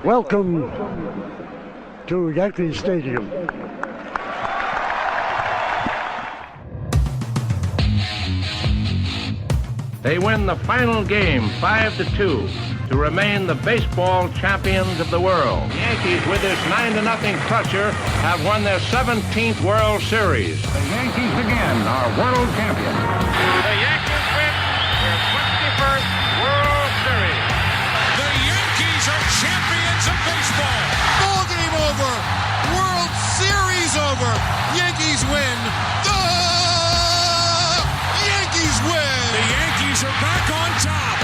Welcome to Yankee Stadium. They win the final game 5-2 to remain the baseball champions of the world. The Yankees, with this 9-0 crusher, have won their 17th World Series. The Yankees again are world champions. The Yankees win their 21st World Series. The Yankees are champions of baseball. Ball game over. World Series over. Yankees win. The Yankees win. The Yankees are back on top.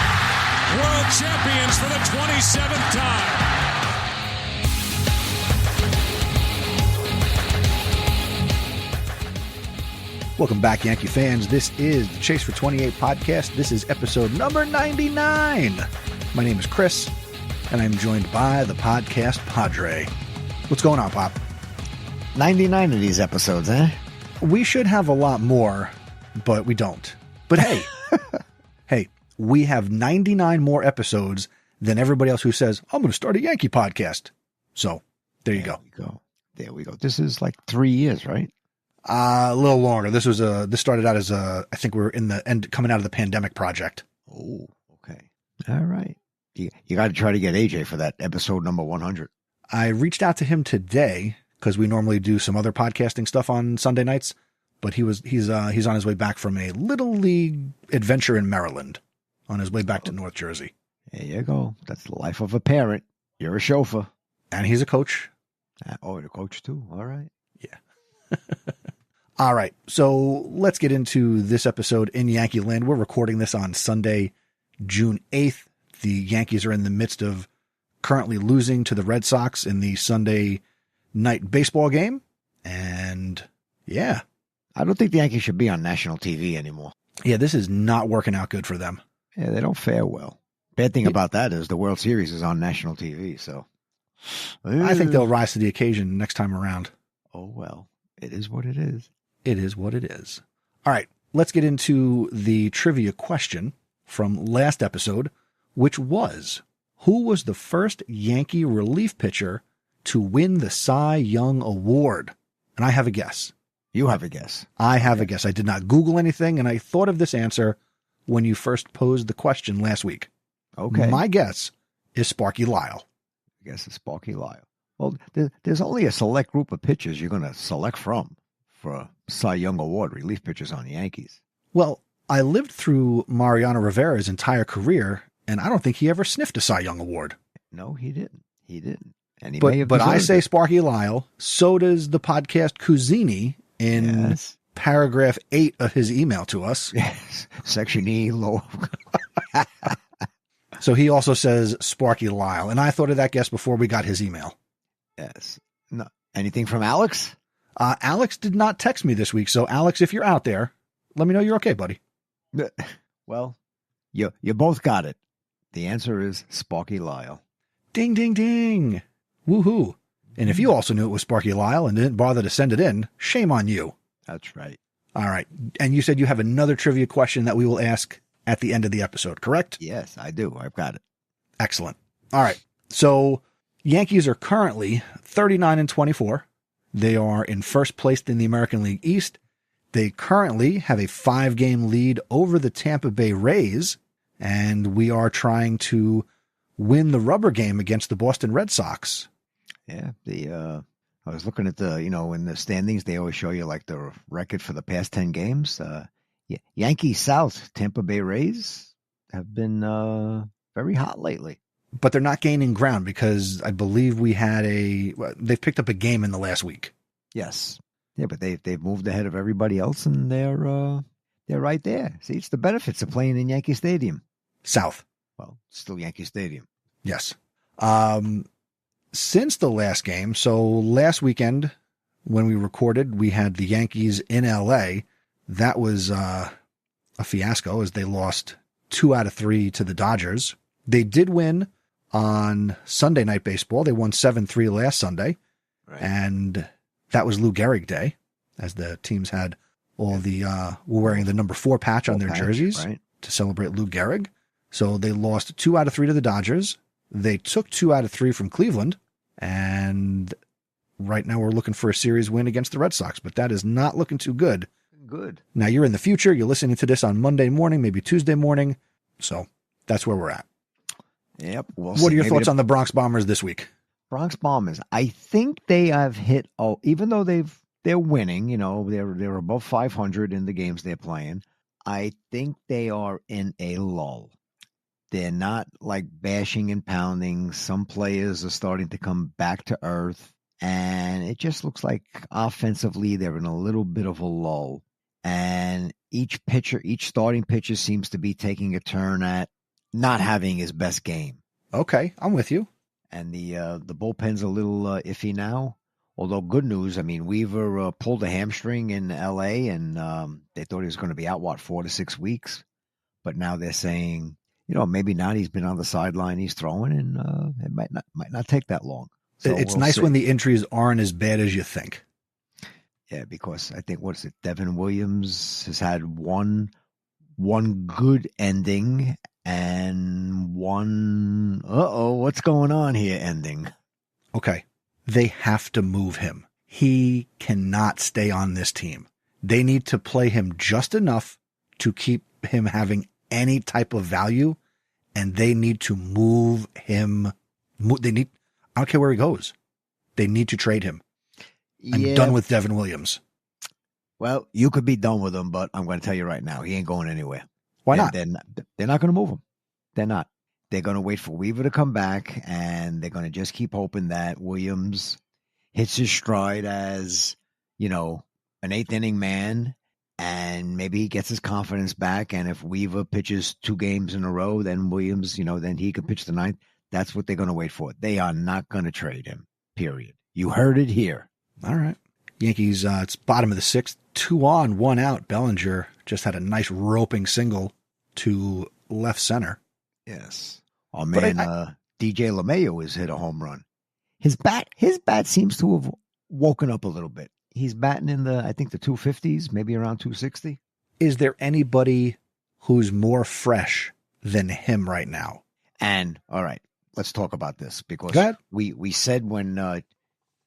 World champions for the 27th time. Welcome back, Yankee fans. This is the Chase for 28 podcast. This is episode number 99. My name is Chris, and I'm joined by the Podcast Padre. What's going on, Pop? 99 of these episodes, eh? We should have a lot more, but we don't. But hey, hey, we have 99 more episodes than everybody else who says, I'm going to start a Yankee podcast. So there you go. There we go. This is like 3 years, right? A little longer. This started out as I think we were in the end, coming out of the pandemic project. Oh, okay. All right. You got to try to get AJ for that episode number 100. I reached out to him today because we normally do some other podcasting stuff on Sunday nights, but he's on his way back from a little league adventure in Maryland on his way back to North Jersey. There you go. That's the life of a parent. You're a chauffeur. And he's a coach. Oh, the coach too. All right. Yeah. All right. So let's get into this episode in Yankee land. We're recording this on Sunday, June 8th. The Yankees are in the midst of currently losing to the Red Sox in the Sunday night baseball game. And yeah. I don't think the Yankees should be on national TV anymore. Yeah, this is not working out good for them. Yeah, they don't fare well. Bad thing about that is the World Series is on national TV, so. I think they'll rise to the occasion next time around. Oh, well, it is what it is. It is what it is. All right, let's get into the trivia question from last episode, which was, who was the first Yankee relief pitcher to win the Cy Young Award? And I have a guess. You have a guess. I have a guess. I did not Google anything, and I thought of this answer when you first posed the question last week. Okay. My guess is Sparky Lyle. I guess it's Sparky Lyle. Well, there's only a select group of pitchers you're going to select from for a Cy Young Award relief pitchers on the Yankees. Well, I lived through Mariano Rivera's entire career, and I don't think he ever sniffed a Cy Young Award. No, he didn't. He didn't. And he but may have but I say it. Sparky Lyle. So does the podcast Cousini in paragraph 8 of his email to us. Yes. Section E, low. So he also says Sparky Lyle. And I thought of that guess before we got his email. Yes. No. Anything from Alex? Alex did not text me this week. So Alex, if you're out there, let me know you're okay, buddy. Well, you both got it. The answer is Sparky Lyle. Ding, ding, ding. Woohoo. And if you also knew it was Sparky Lyle and didn't bother to send it in, shame on you. That's right. All right. And you said you have another trivia question that we will ask at the end of the episode, correct? Yes, I do. I've got it. Excellent. All right. So Yankees are currently 39-24. They are in first place in the American League East. They currently have a 5-game lead over the Tampa Bay Rays, and we are trying to win the rubber game against the Boston Red Sox. Yeah, I was looking at in the standings, they always show you like the record for the past 10 games. Yankees South, Tampa Bay Rays have been very hot lately. But they're not gaining ground because I believe they've picked up a game in the last week. Yes. Yeah, but they've moved ahead of everybody else, and they're right there. See, it's the benefits of playing in Yankee Stadium. South. Well, still Yankee Stadium. Yes. Since the last game, so last weekend when we recorded, we had the Yankees in LA. That was a fiasco as they lost 2 out of 3 to the Dodgers. They did win on Sunday Night Baseball. They won 7-3 last Sunday. Right. And that was Lou Gehrig Day, as the teams had all were wearing the number 4 patch on their jerseys to celebrate Lou Gehrig. So they lost 2 out of 3 to the Dodgers. They took 2 out of 3 from Cleveland, and right now we're looking for a series win against the Red Sox, but that is not looking too good. Good. Now you're in the future. You're listening to this on Monday morning, maybe Tuesday morning. So that's where we're at. Yep. What are your thoughts on the Bronx Bombers this week? Bronx Bombers. I think they have hit. Oh, even though they're winning, they're above 500 in the games they're playing. I think they are in a lull. They're not like bashing and pounding. Some players are starting to come back to earth, and it just looks like offensively they're in a little bit of a lull. And each starting pitcher seems to be taking a turn at not having his best game. Okay, I'm with you. And the bullpen's a little iffy now. Although good news, I mean, Weaver pulled a hamstring in L.A. and they thought he was going to be out, 4 to 6 weeks. But now they're saying, maybe not. He's been on the sideline. He's throwing, and it might not take that long. So it's nice when the injuries aren't as bad as you think. Yeah, because I think, Devin Williams has had one good ending and one, what's going on here ending. Okay. They have to move him. He cannot stay on this team. They need to play him just enough to keep him having any type of value, and they need to move him. I don't care where he goes. They need to trade him. I'm done with Devin Williams. Well, you could be done with him, but I'm going to tell you right now, he ain't going anywhere. Why not? They're not going to move him. They're not. They're going to wait for Weaver to come back, and they're going to just keep hoping that Williams hits his stride as, an 8th inning man, and maybe he gets his confidence back. And if Weaver pitches 2 games in a row, then Williams, then he could pitch the 9th. That's what they're going to wait for. They are not going to trade him, period. You heard it here. All right. Yankees, it's bottom of the 6th, 2 on, 1 out. Bellinger just had a nice roping single to left center. Yes. Oh man, DJ LeMahieu has hit a home run. His bat seems to have woken up a little bit. He's batting in the 250s, maybe around 260. Is there anybody who's more fresh than him right now? And all right, let's talk about this because Go ahead. we said when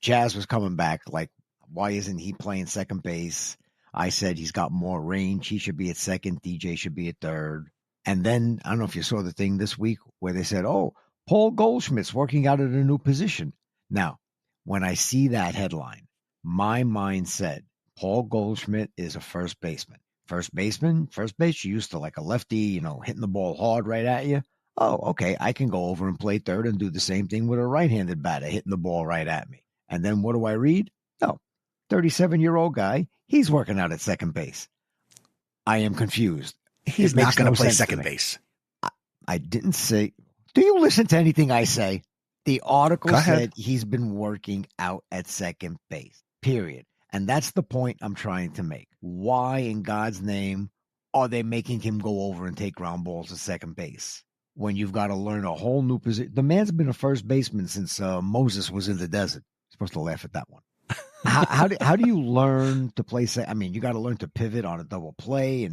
Jazz was coming back, like, why isn't he playing second base? I said he's got more range. He should be at second. DJ should be at third. And then, I don't know if you saw the thing this week where they said, Paul Goldschmidt's working out at a new position. Now, when I see that headline, my mind said, Paul Goldschmidt is a first baseman. First base, you used to like a lefty, hitting the ball hard right at you. Oh, okay, I can go over and play third and do the same thing with a right-handed batter hitting the ball right at me. And then what do I read? No, 37-year-old guy, he's working out at second base. I am confused. He's not going to play second base. I didn't say. Do you listen to anything I say? The article said he's been working out at second base, period. And that's the point I'm trying to make. Why in God's name are they making him go over and take ground balls at second base when you've got to learn a whole new position? The man's been a first baseman since Moses was in the desert. You're supposed to laugh at that one. How do you learn to play? You got to learn to pivot on a double play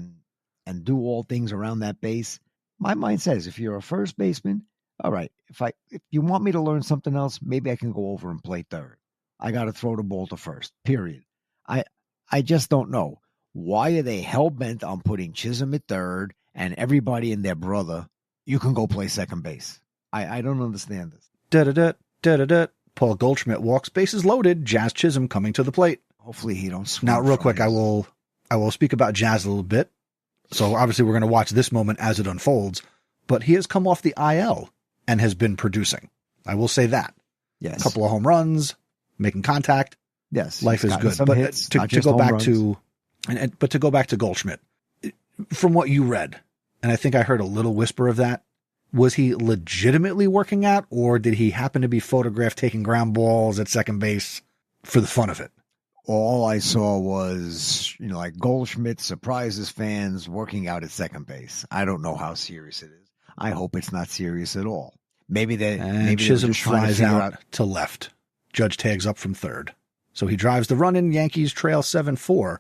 and do all things around that base. My mind says if you're a first baseman, all right, if you want me to learn something else, maybe I can go over and play third. I got to throw the ball to first, period. I just don't know. Why are they hell-bent on putting Chisholm at third and everybody and their brother, you can go play second base? I don't understand this. Da-da-da. Paul Goldschmidt walks, bases loaded. Jazz Chisholm coming to the plate. Hopefully he don't swing. Now, real quick, I will speak about Jazz a little bit. So obviously we're going to watch this moment as it unfolds, but he has come off the IL and has been producing. I will say that. Yes. A couple of home runs, making contact. Yes. Life is good. But to go back to Goldschmidt, from what you read, and I think I heard a little whisper of that, was he legitimately working out, or did he happen to be photographed taking ground balls at second base for the fun of it? All I saw was, like Goldschmidt surprises fans working out at second base. I don't know how serious it is. I hope it's not serious at all. Maybe Chisholm flies out to left. Judge tags up from third. So he drives the run in. Yankees trail 7-4.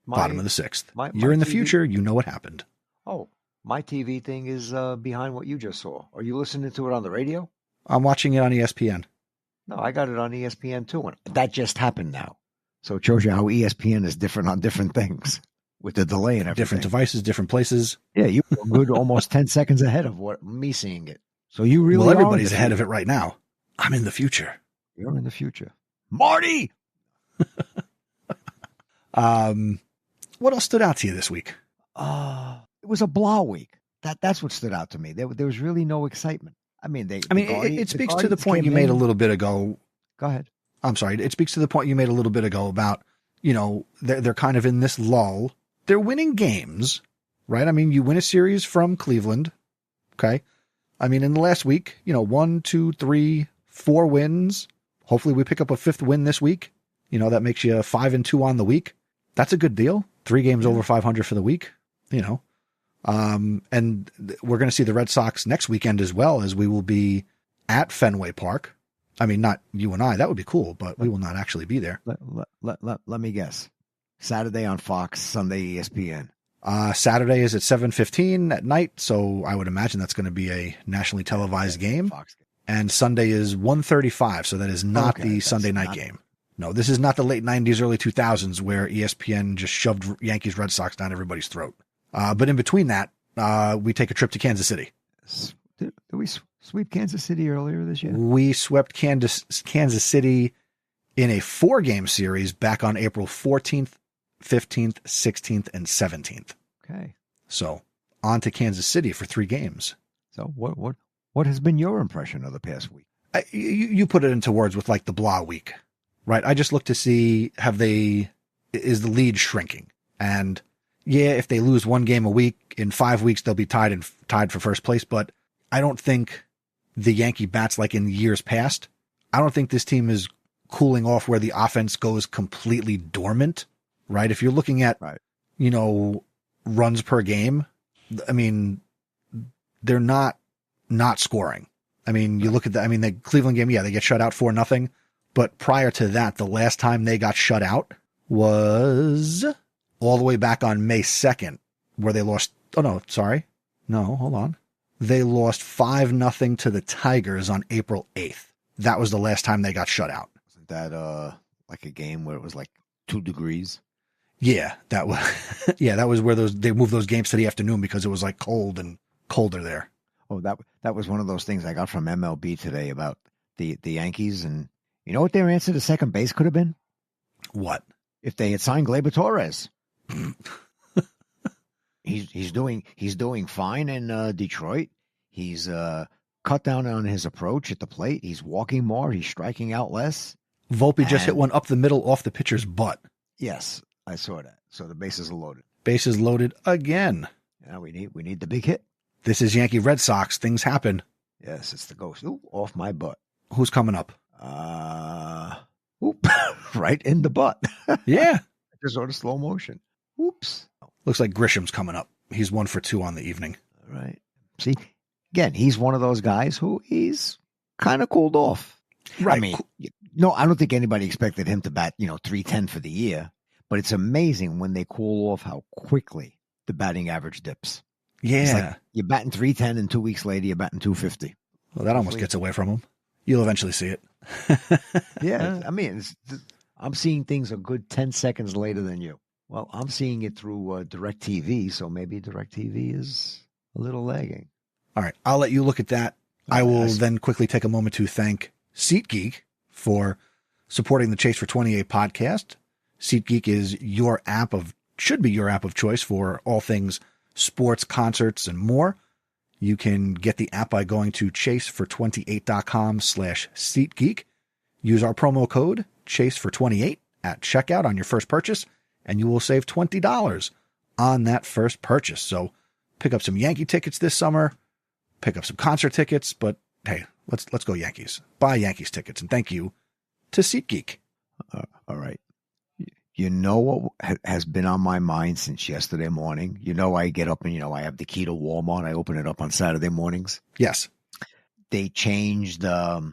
Bottom of the 6th. You're in the future. You know what happened. Oh, My TV thing is behind what you just saw. Are you listening to it on the radio? I'm watching it on ESPN. No, I got it on ESPN too. And that just happened now. So it shows you how ESPN is different on different things with the delay and everything. Different devices, different places. Yeah, you were good almost 10 seconds ahead of what me seeing it. So you really Well, everybody's ahead of it right now. I'm in the future. You're in the future. Marty! What else stood out to you this week? It was a blah week. That's what stood out to me. There was really no excitement. I mean, it speaks to the point you made a little bit ago. Go ahead. I'm sorry. It speaks to the point you made a little bit ago about, they're kind of in this lull. They're winning games, right? I mean, you win a series from Cleveland. Okay. I mean, in the last week, 1, 2, 3, 4 wins. Hopefully we pick up a 5th win this week. That makes you 5-2 on the week. That's a good deal. 3 games over 500 for the week, and we're going to see the Red Sox next weekend as well, as we will be at Fenway Park. I mean, not you and I, that would be cool, but we will not actually be there. Let me guess. Saturday on Fox, Sunday ESPN. Saturday is at 7:15 at night, so I would imagine that's going to be a nationally televised game. Fox game. And Sunday is 1:35, so that is not the Sunday night game. No, this is not the late 90s, early 2000s where ESPN just shoved Yankees Red Sox down everybody's throat. But in between that, we take a trip to Kansas City. Did we sweep Kansas City earlier this year? We swept Kansas City in a 4-game series back on April 14th, 15th, 16th, and 17th. Okay. So on to Kansas City for 3 games. So what has been your impression of the past week? You put it into words with like the blah week, right? I just look to see, is the lead shrinking? And yeah, if they lose 1 game a week, in 5 weeks, they'll be tied for first place. But I don't think the Yankee bats like in years past. I don't think this team is cooling off where the offense goes completely dormant, right? If you're looking at, runs per game, I mean, they're not scoring. I mean, you look at the Cleveland game, they get shut out 4-0. But prior to that, the last time they got shut out was all the way back on May 2nd, where they lost. Oh, no, sorry. No, hold on. They lost 5-0 to the Tigers on April 8th. That was the last time they got shut out. Wasn't that like a game where it was like 2 degrees? Yeah, that was where they moved those games to the afternoon because it was like cold and colder there. Oh, that was one of those things I got from MLB today about the Yankees. And you know what their answer to second base could have been? What? If they had signed Gleyber Torres. He's doing fine in Detroit. He's cut down on his approach at the plate. He's walking more. He's striking out less. Volpe just hit one up the middle off the pitcher's butt. Yes, I saw that. So the bases are loaded. Bases loaded again. Now we need the big hit. This is Yankee Red Sox. Things happen. Yes, it's the ghost. Ooh, off my butt. Who's coming up? Right in the butt. Yeah. Just sort of slow motion. Oops. Looks like Grisham's coming up. He's 1 for 2 on the evening. All right. See, again, he's one of those guys who he's kind of cooled off. Right. I mean, no, I don't think anybody expected him to bat, 310 for the year, but it's amazing when they cool off how quickly the batting average dips. Yeah. It's like you're batting 310 and 2 weeks later, you're batting 250. Well, that almost gets away from him. You'll eventually see it. Yeah. I mean, I'm seeing things a good 10 seconds later than you. Well, I'm seeing it through DirecTV, so maybe DirecTV is a little lagging. All right. I'll let you look at that. I will then quickly take a moment to thank SeatGeek for supporting the Chase for 28 podcast. SeatGeek is should be your app of choice for all things sports, concerts, and more. You can get the app by going to chasefor28.com/SeatGeek. Use our promo code chasefor28 at checkout on your first purchase, and you will save $20 on that first purchase. So pick up some Yankee tickets this summer, pick up some concert tickets, but hey, let's go Yankees. Buy Yankees tickets, and thank you to SeatGeek. All right. You know what has been on my mind since yesterday morning? I get up and, I have the key to Walmart. I open it up on Saturday mornings. Yes. They changed the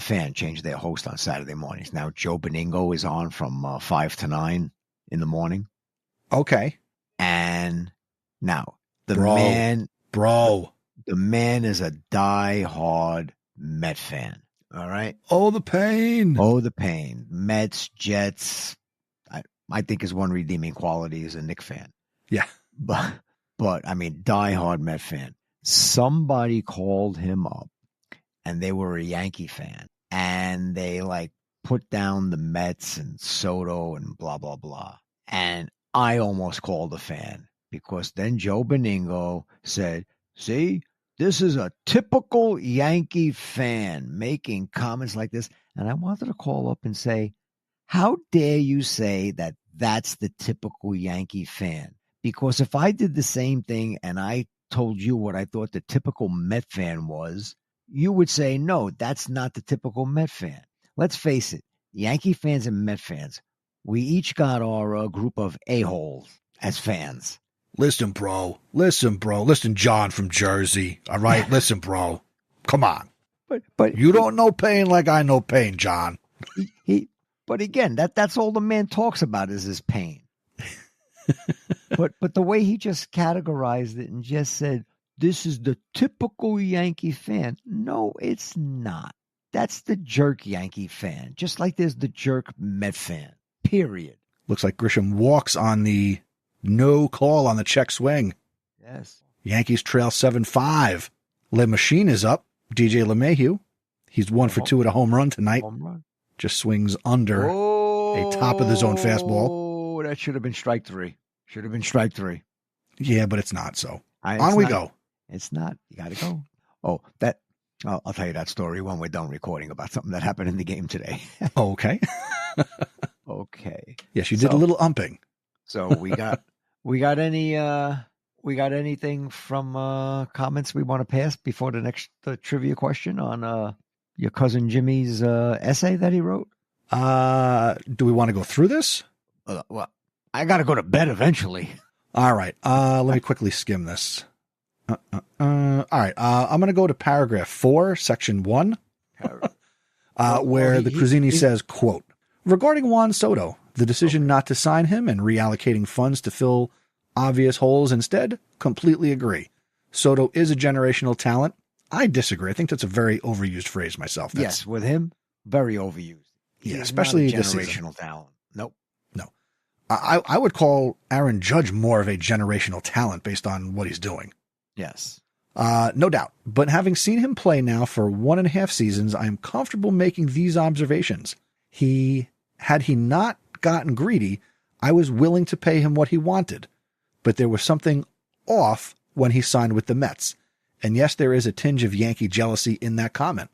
fan changed their host on Saturday mornings. Now Joe Beningo is on from 5 to 9 in the morning. Okay. And now The man is a die-hard Met fan. All right. Oh, the pain. Oh, the pain. Mets, Jets. I think his one redeeming quality is a Knicks fan. Yeah. But I mean, die-hard Met fan. Somebody called him up, and they were a Yankee fan, and they like put down the Mets and Soto and blah, blah, blah. And I almost called a fan because then Joe Beningo said, see, this is a typical Yankee fan making comments like this. And I wanted to call up and say, how dare you say that that's the typical Yankee fan? Because if I did the same thing and I told you what I thought the typical Met fan was, you would say, no, that's not the typical Met fan. Let's face it, Yankee fans and Met fans, we each got our group of a-holes as fans. Listen, bro. Listen, John from Jersey. All right? Listen, bro. Come on. But you don't know pain like I know pain, John. But again, that's all the man talks about is his pain. But the way he just categorized it and just said, this is the typical Yankee fan. No, it's not. That's the jerk Yankee fan. Just like there's the jerk Met fan. Period. Looks like Grisham walks on the no call on the check swing. Yes. Yankees trail 7-5. LeMahieu is up. DJ LeMahieu. He's 1 for 2 at a home run tonight. Home run. Just swings under a top of the zone fastball. Oh, that should have been strike 3. Should have been strike 3. Yeah, but it's not. So on we go. It's not. You got to go. Oh, I'll tell you that story when we're done recording about something that happened in the game today. Okay. Okay. Yes, you did a little umping. So we got anything from comments we want to pass before the next trivia question on your cousin Jimmy's essay that he wrote? Do we want to go through this? Well, I got to go to bed eventually. All right. Let me quickly skim this. All right. I'm going to go to paragraph 4, section 1, where the Cruzini says, quote, regarding Juan Soto, the decision not to sign him and reallocating funds to fill obvious holes instead, completely agree. Soto is a generational talent. I disagree. I think that's a very overused phrase myself. Yes, with him, very overused. Yeah, especially not a this season. generational talent. Nope. No. I would call Aaron Judge more of a generational talent based on what he's doing. Yes. No doubt. But having seen him play now for 1.5 seasons, I am comfortable making these observations. Had he not gotten greedy, I was willing to pay him what he wanted. But there was something off when he signed with the Mets. And yes, there is a tinge of Yankee jealousy in that comment.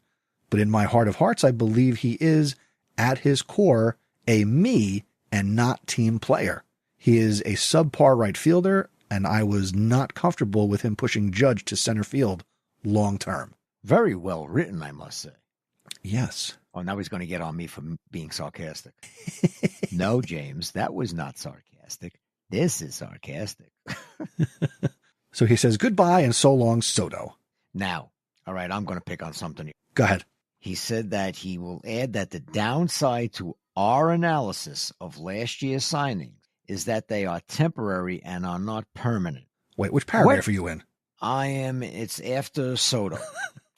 But in my heart of hearts, I believe he is, at his core, a me and not team player. He is a subpar right fielder, and I was not comfortable with him pushing Judge to center field long term. Very well written, I must say. Yes. Oh, now he's going to get on me for being sarcastic. No, James, that was not sarcastic. This is sarcastic. So he says goodbye and so long, Soto. Now, all right, I'm going to pick on something here. Go ahead. He said that he will add that the downside to our analysis of last year's signings is that they are temporary and are not permanent. Wait, which paragraph are you in? It's after Soto.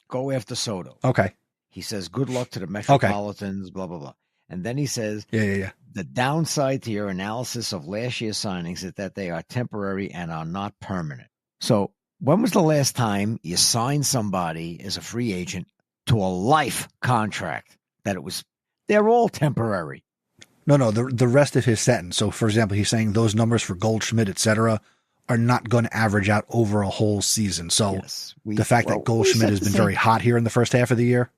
Go after Soto. Okay. He says, good luck to the Metropolitans, blah, blah, blah. And then he says, yeah. The downside to your analysis of last year's signings is that they are temporary and are not permanent. So when was the last time you signed somebody as a free agent to a life contract they're all temporary? No, the rest of his sentence. So, for example, he's saying those numbers for Goldschmidt, etc., are not going to average out over a whole season. So yes, the fact that Goldschmidt has been very hot here in the first half of the year,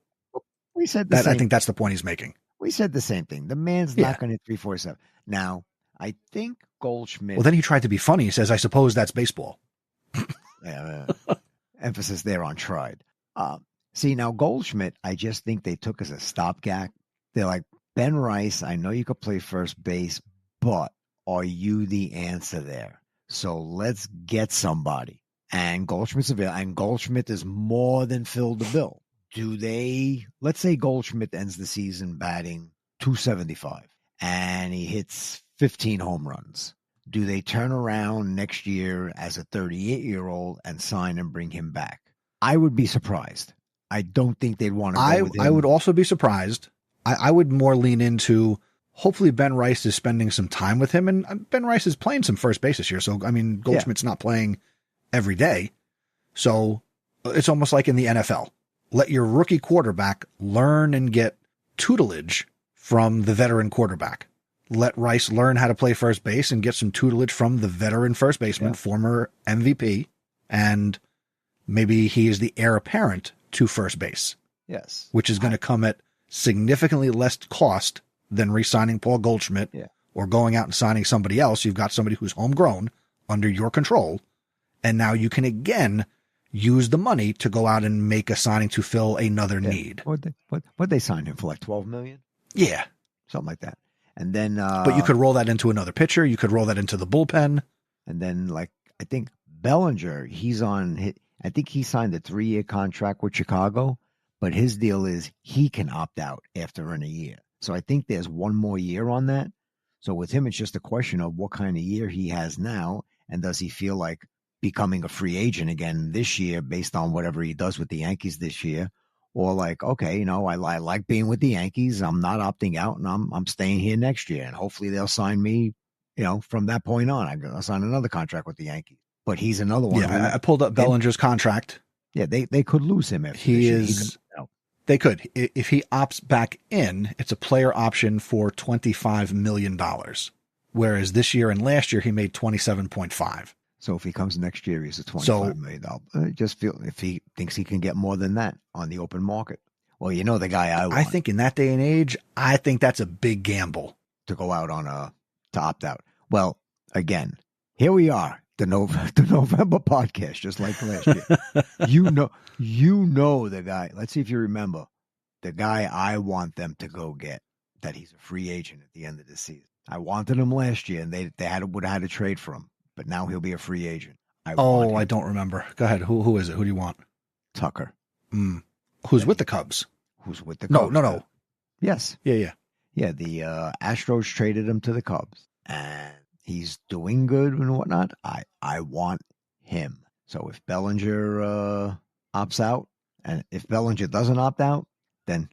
we said the same. I think that's the point he's making. We said the same thing. The man's not going to hit 3-4-7. Now, I think Goldschmidt. Well, then he tried to be funny. He says, I suppose that's baseball. Emphasis there on tried. See, now Goldschmidt, I just think they took as a stopgap. They're like, Ben Rice, I know you could play first base, but are you the answer there? So let's get somebody. And Goldschmidt's available. And Goldschmidt is more than filled the bill. Let's say Goldschmidt ends the season batting .275 and he hits 15 home runs. do they turn around next year as a 38-year-old and sign and bring him back? I would be surprised. I don't think they'd want to go with him. I would also be surprised. I would more lean into, hopefully Ben Rice is spending some time with him, and Ben Rice is playing some first base this year. So, I mean, Goldschmidt's not playing every day. So it's almost like in the NFL. Let your rookie quarterback learn and get tutelage from the veteran quarterback. Let Rice learn how to play first base and get some tutelage from the veteran first baseman, former MVP, and maybe he is the heir apparent to first base. Yes. Which is going to come at significantly less cost than re-signing Paul Goldschmidt or going out and signing somebody else. You've got somebody who's homegrown under your control, and now you can again use the money to go out and make a signing to fill another need. What they signed him for, like $12 million? Yeah. Something like that. And then but you could roll that into another pitcher. You could roll that into the bullpen. And then, like, I think Bellinger, I think he signed a 3-year contract with Chicago, but his deal is he can opt out after a year. So I think there's one more year on that. So with him, it's just a question of what kind of year he has now, and does he feel like becoming a free agent again this year based on whatever he does with the Yankees this year, or like, okay, I like being with the Yankees. I'm not opting out, and I'm staying here next year, and hopefully they'll sign me. From that point on, I'll sign another contract with the Yankees. But he's another one. Yeah, I pulled up Bellinger's contract. Yeah, they could lose him if They could. If he opts back in, it's a player option for $25 million. Whereas this year and last year, he made 27.5. So if he comes next year, he's a $25 million. I just feel if he thinks he can get more than that on the open market. Well, the guy I want. I think in that day and age, I think that's a big gamble. To go out to opt out. Well, again, here we are. The November podcast, just like last year. you know the guy. Let's see if you remember the guy I want them to go get. That he's a free agent at the end of the season. I wanted him last year, and they would have had to trade for him, but now he'll be a free agent. I don't remember. Go ahead. Who is it? Who do you want? Tucker. Who's with the Cubs? Who's with the Cubs? No. Yes. Yeah. Yeah. The Astros traded him to the Cubs, and he's doing good and whatnot. I want him. So if Bellinger opts out, and if Bellinger doesn't opt out, then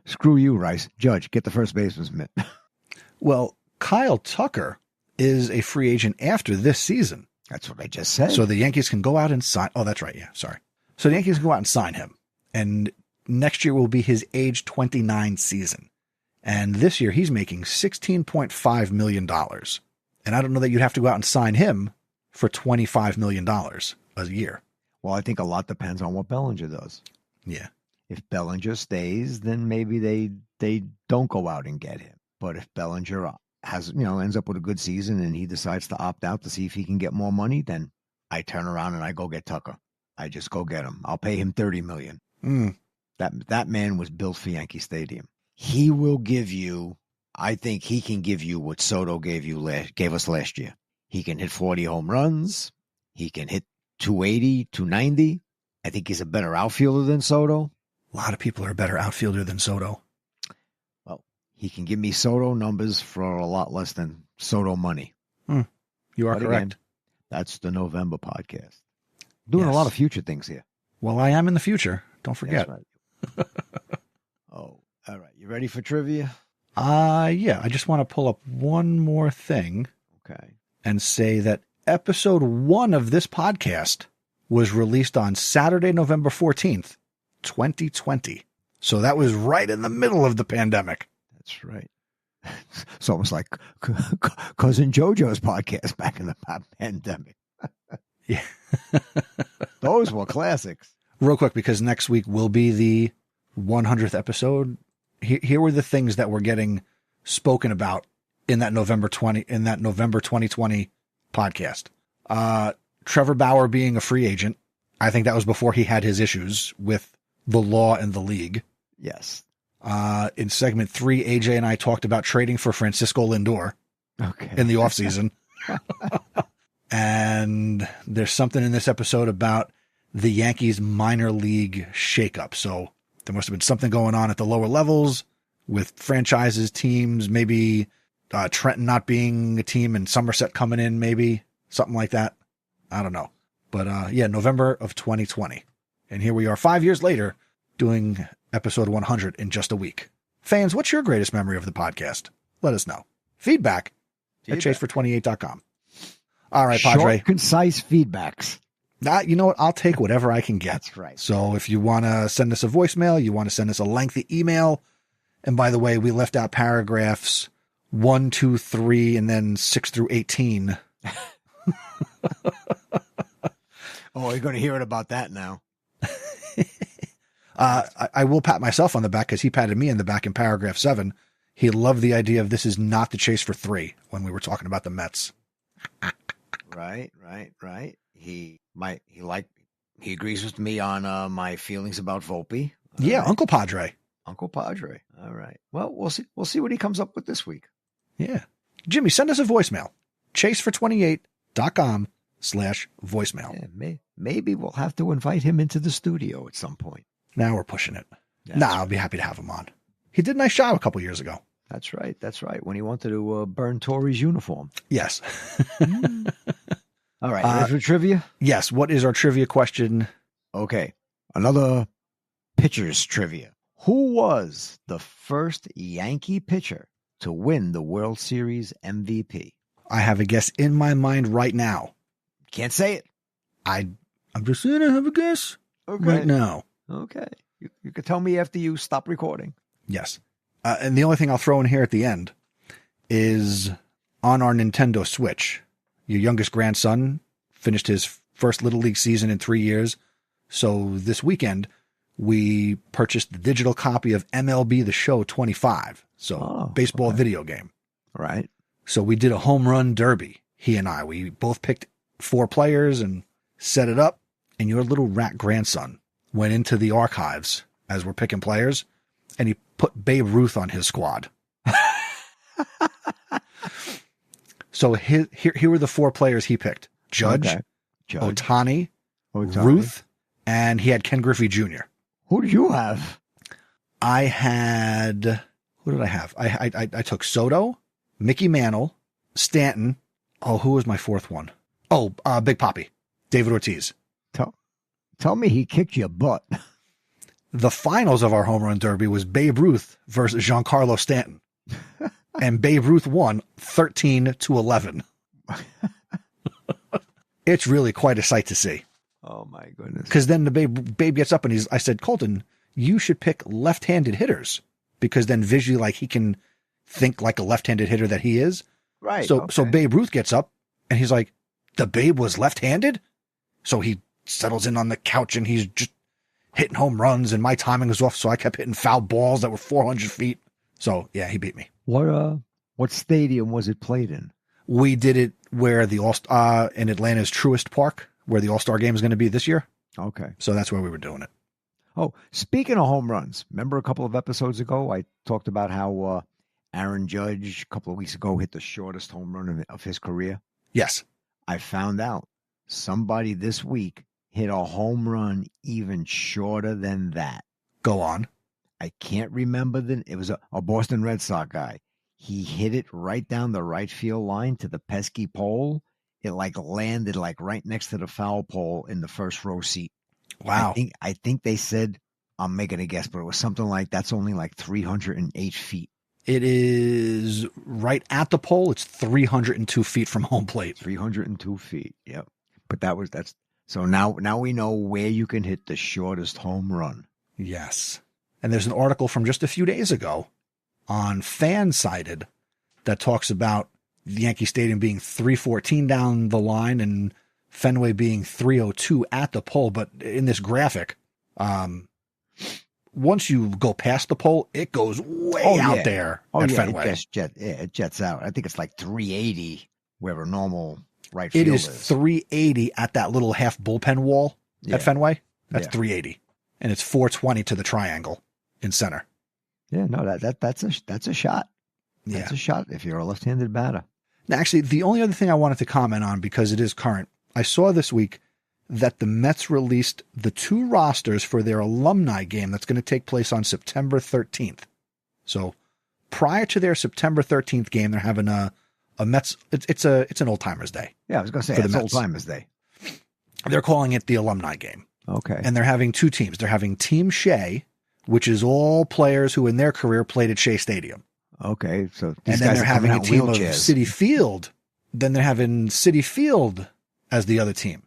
screw you, Rice. Judge, get the first baseman's mitt. Well, Kyle Tucker is a free agent after this season. That's what I just said. So the Yankees can go out and sign. Oh, that's right. Yeah, sorry. So the Yankees can go out and sign him. And next year will be his age 29 season. And this year he's making $16.5 million. And I don't know that you'd have to go out and sign him for $25 million a year. Well, I think a lot depends on what Bellinger does. Yeah. If Bellinger stays, then maybe they don't go out and get him. But if Bellinger ends up with a good season and he decides to opt out to see if he can get more money, then I turn around and I go get Tucker. I just go get him. I'll pay him $30 million. That man was built for Yankee Stadium. He will give you. I think he can give you what Soto gave us last year. He can hit 40 home runs. He can hit 280, 290. I think he's a better outfielder than Soto. A lot of people are a better outfielder than Soto. Well, he can give me Soto numbers for a lot less than Soto money. You are correct. Again, that's the November podcast. Doing a lot of future things here. Well, I am in the future. Don't forget. That's right. Oh, all right. You ready for trivia? Yeah. I just want to pull up one more thing. Okay. And say that episode 1 of this podcast was released on Saturday, November 14th, 2020. So that was right in the middle of the pandemic. That's right. It's almost like Cousin JoJo's podcast back in the pandemic. Yeah. Those were classics. Real quick, because next week will be the 100th episode. Here were the things that were getting spoken about in that November 2020 podcast. Trevor Bauer being a free agent. I think that was before he had his issues with the law and the league. Yes. In segment 3, AJ and I talked about trading for Francisco Lindor in the offseason. And there's something in this episode about the Yankees minor league shakeup. So there must have been something going on at the lower levels with franchises, teams, maybe Trenton not being a team and Somerset coming in, maybe something like that. I don't know. But yeah, November of 2020. And here we are 5 years later doing episode 100 in just a week. Fans, what's your greatest memory of the podcast? Let us know. Feedback at chasefor28.com. All right, Padre. Short, concise feedbacks. You know what? I'll take whatever I can get. That's right. So if you want to send us a voicemail, you want to send us a lengthy email. And by the way, we left out paragraphs 1, 2, 3, and then 6 through 18. Oh, you're going to hear it about that now. I will pat myself on the back because he patted me in the back in paragraph 7. He loved the idea of this is not the chase for 3 when we were talking about the Mets. Right. He agrees with me on my feelings about Volpe. Yeah, right. Uncle Padre. All right. Well, we'll see what he comes up with this week. Yeah. Jimmy, send us a voicemail. chasefor28.com/voicemail. Yeah, maybe we'll have to invite him into the studio at some point. Now we're pushing it. I'll be happy to have him on. He did a nice job a couple years ago. That's right. When he wanted to burn Torrey's uniform. Yes. All right. Ready for trivia? Yes. What is our trivia question? Okay. Another pitcher's trivia. Who was the first Yankee pitcher to win the World Series MVP? I have a guess in my mind right now. Can't say it. I'm just saying I have a guess right now. Okay. You can tell me after you stop recording. Yes. And the only thing I'll throw in here at the end is on our Nintendo Switch. Your youngest grandson finished his first Little League season in 3 years. So this weekend, we purchased the digital copy of MLB The Show 25. So baseball video game. Right. So we did a home run derby. He and I, we both picked 4 players and set it up. And your little rat grandson went into the archives as we're picking players, and he put Babe Ruth on his squad. So here were the 4 players he picked. Judge. Ohtani, Ruth, and he had Ken Griffey Jr. Who do you have? I had, who did I have? I took Soto, Mickey Mantle, Stanton. Oh, who was my 4th one? Oh, Big Papi, David Ortiz. Tell me he kicked your butt. The finals of our home run derby was Babe Ruth versus Giancarlo Stanton. And Babe Ruth won 13-11. It's really quite a sight to see. Oh my goodness. Because then the Babe gets up and I said, Colton, you should pick left-handed hitters because then visually like he can think like a left-handed hitter that he is. Right. So Babe Ruth gets up and he's like, the Babe was left-handed? So he settles in on the couch and he's just hitting home runs and my timing was off. So I kept hitting foul balls that were 400 feet. So yeah, he beat me. What stadium was it played in? We did it where the in Atlanta's Truist Park, where the All-Star game is going to be this year. Okay. So that's where we were doing it. Oh, speaking of home runs, remember a couple of episodes ago, I talked about how Aaron Judge a couple of weeks ago hit the shortest home run of his career? Yes. I found out somebody this week hit a home run even shorter than that. Go on. I can't remember it was a Boston Red Sox guy. He hit it right down the right field line to the pesky pole. It landed right next to the foul pole in the first row seat. Wow. I think they said, I'm making a guess, but it was something like that's only 308 feet. It is right at the pole. It's 302 feet from home plate. 302 feet. Yep. But that's so now we know where you can hit the shortest home run. Yes. And there's an article from just a few days ago on Fansided that talks about the Yankee Stadium being 314 down the line and Fenway being 302 at the pole. But in this graphic, once you go past the pole, it goes way out there at Fenway. It jets out. I think it's 380 where a normal right field is. It is 380 at that little half bullpen wall at Fenway. That's 380. And it's 420 to the triangle in center. Yeah, no, that's a shot. That's a shot if you're a left-handed batter. Now, actually, the only other thing I wanted to comment on, because it is current, I saw this week that the Mets released the 2 rosters for their alumni game that's going to take place on September 13th. So prior to their September 13th game, they're having a Mets. It's an old timers day. Yeah, I was going to say for the it's Mets. old timers day. They're calling it the alumni game. Okay. And they're having two teams. They're having Team Shea, which is all players who in their career played at Shea Stadium. Okay. So And these then guys they're are having coming a out team wheelchairs. of City Field. Then they're having City Field as the other team.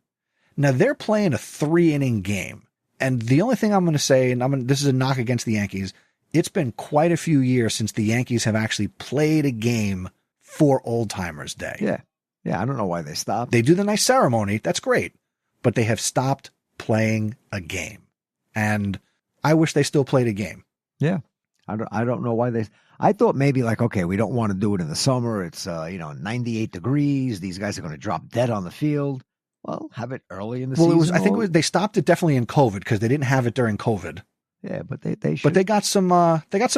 Now they're playing a 3-inning game. And the only thing I'm going to say, and this is a knock against the Yankees, it's been quite a few years since the Yankees have actually played a game for Old Timers Day. Yeah. Yeah. I don't know why they stopped. They do the nice ceremony. That's great. But they have stopped playing a game. And I wish they still played a game. Yeah. I don't know why I thought maybe like, okay, we don't want to do it in the summer. It's, 98 degrees. These guys are going to drop dead on the field. Well, have it early in the season. I think they stopped it definitely in COVID because they didn't have it during COVID. Yeah, but they should. But they got some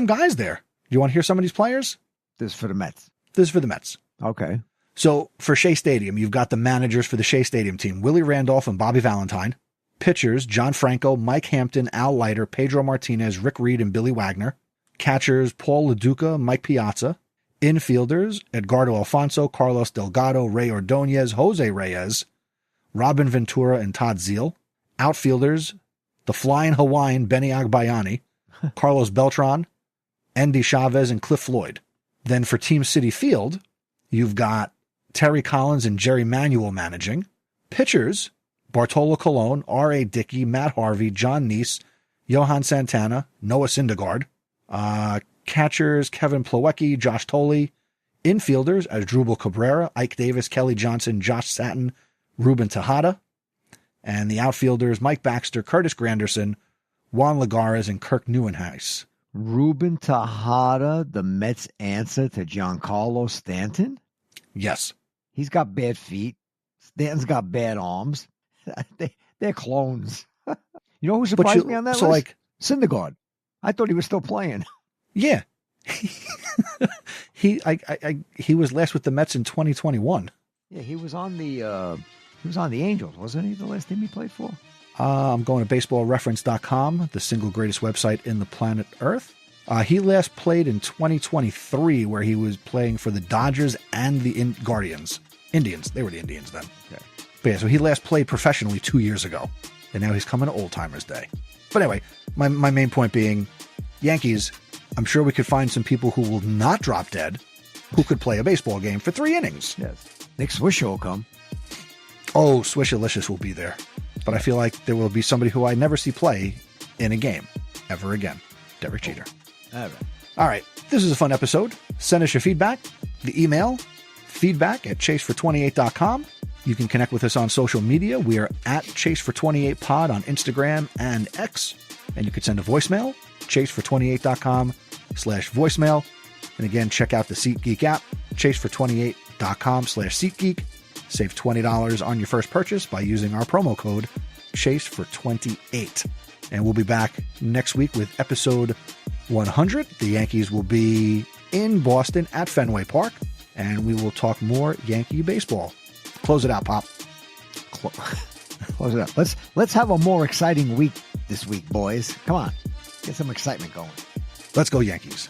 guys there. You want to hear some of these players? This is for the Mets. This is for the Mets. Okay. So for Shea Stadium, you've got the managers for the Shea Stadium team, Willie Randolph and Bobby Valentine. Pitchers, John Franco, Mike Hampton, Al Leiter, Pedro Martinez, Rick Reed, and Billy Wagner. Catchers, Paul LaDuca, Mike Piazza. Infielders, Edgardo Alfonso, Carlos Delgado, Ray Ordonez, Jose Reyes, Robin Ventura, and Todd Zeal. Outfielders, the Flying Hawaiian, Benny Agbayani, Carlos Beltran, Andy Chavez, and Cliff Floyd. Then for Team City Field, you've got Terry Collins and Jerry Manuel managing. Pitchers, Bartolo Colon, R.A. Dickey, Matt Harvey, John Neese, Johan Santana, Noah Syndergaard. Catchers, Kevin Plawecki, Josh Tolley. Infielders, Asdrubal Cabrera, Ike Davis, Kelly Johnson, Josh Satin, Ruben Tejada. And the outfielders, Mike Baxter, Curtis Granderson, Juan Lagares, and Kirk Neuenhuis. Ruben Tejada, the Mets' answer to Giancarlo Stanton? Yes. He's got bad feet. Stanton's got bad arms. They're clones. You know who surprised me on that list? Syndergaard. I thought he was still playing. Yeah. He was last with the Mets in 2021. Yeah, he was on the Angels, wasn't he? The last team he played for. I'm going to baseballreference.com, the single greatest website in the planet Earth. He last played in 2023, where he was playing for the Dodgers and the Indians. They were the Indians then. Okay. But yeah, so he last played professionally 2 years ago, and now he's coming to Old Timers Day. But anyway, my main point being, Yankees, I'm sure we could find some people who will not drop dead, who could play a baseball game for 3 innings. Yes. Nick Swisher will come. Oh, Swishalicious will be there. But I feel like there will be somebody who I never see play in a game ever again. Derek Jeter. All right. This is a fun episode. Send us your feedback. The email, feedback@chasefor28.com. You can connect with us on social media. We are at chasefor28pod on Instagram and X. And you can send a voicemail, chasefor28.com/voicemail. And again, check out the SeatGeek app, chasefor28.com/SeatGeek. Save $20 on your first purchase by using our promo code CHASE428. And we'll be back next week with episode 100. The Yankees will be in Boston at Fenway Park, and we will talk more Yankee baseball. Close it out, Pop. Close it out. Let's have a more exciting week this week, boys. Come on. Get some excitement going. Let's go, Yankees.